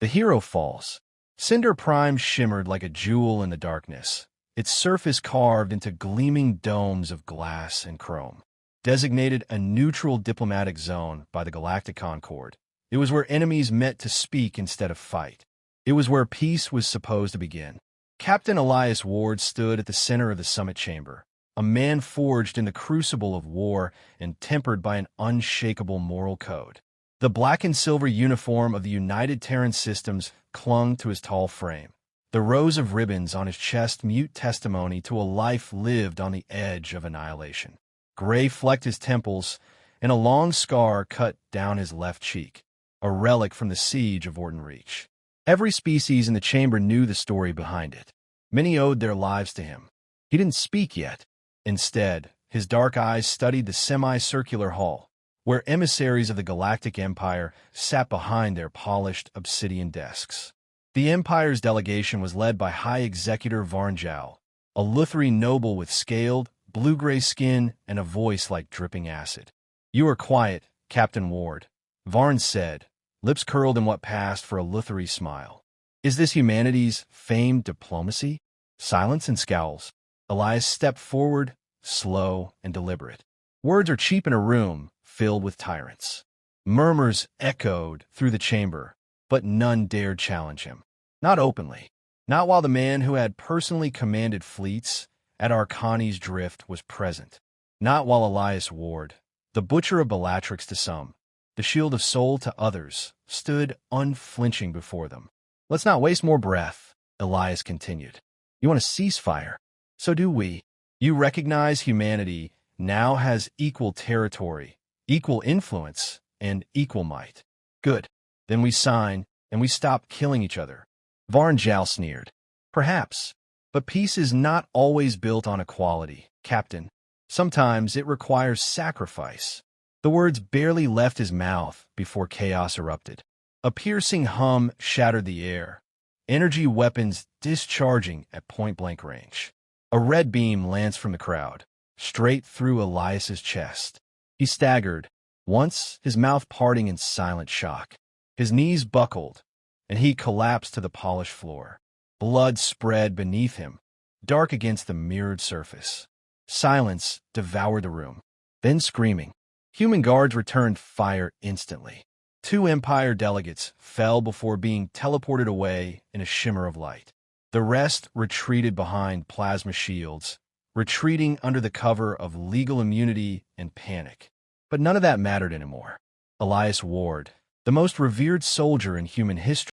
The hero falls. Cinder Prime shimmered like a jewel in the darkness, its surface carved into gleaming domes of glass and chrome. Designated a neutral diplomatic zone by the Galactic Concord, it was where enemies met to speak instead of fight. It was where peace was supposed to begin. Captain Elias Ward stood at the center of the summit chamber, a man forged in the crucible of war and tempered by an unshakable moral code. The black and silver uniform of the United Terran Systems clung to his tall frame. The rows of ribbons on his chest mute testimony to a life lived on the edge of annihilation. Gray flecked his temples, and a long scar cut down his left cheek, a relic from the siege of Orton Reach. Every species in the chamber knew the story behind it. Many owed their lives to him. He didn't speak yet. Instead, his dark eyes studied the semicircular hall, where emissaries of the Galactic Empire sat behind their polished obsidian desks. The Empire's delegation was led by High Executor Varnjal, a Luthri noble with scaled, blue-gray skin and a voice like dripping acid. "You are quiet, Captain Ward," Varn said, lips curled in what passed for a Luthri smile. "Is this humanity's famed diplomacy?" Silence and scowls. Elias stepped forward, slow and deliberate. Words are cheap in a room filled with tyrants. Murmurs echoed through the chamber, but none dared challenge him. Not openly. Not while the man who had personally commanded fleets at Arcani's Drift was present. Not while Elias Ward, the butcher of Bellatrix to some, the shield of soul to others, stood unflinching before them. "Let's not waste more breath," Elias continued. "You want a ceasefire? So do we. You recognize humanity now has equal territory, equal influence, and equal might. Good. Then we sign, and we stop killing each other." Varnjal sneered. "Perhaps. But peace is not always built on equality, Captain. Sometimes it requires sacrifice." The words barely left his mouth before chaos erupted. A piercing hum shattered the air, energy weapons discharging at point-blank range. A red beam lanced from the crowd, straight through Elias's chest. He staggered, once his mouth parting in silent shock. His knees buckled, and he collapsed to the polished floor. Blood spread beneath him, dark against the mirrored surface. Silence devoured the room. Then screaming. Human guards returned fire instantly. 2 Empire delegates fell before being teleported away in a shimmer of light. The rest retreated behind plasma shields, retreating under the cover of legal immunity and panic. But none of that mattered anymore. Elias Ward, the most revered soldier in human history,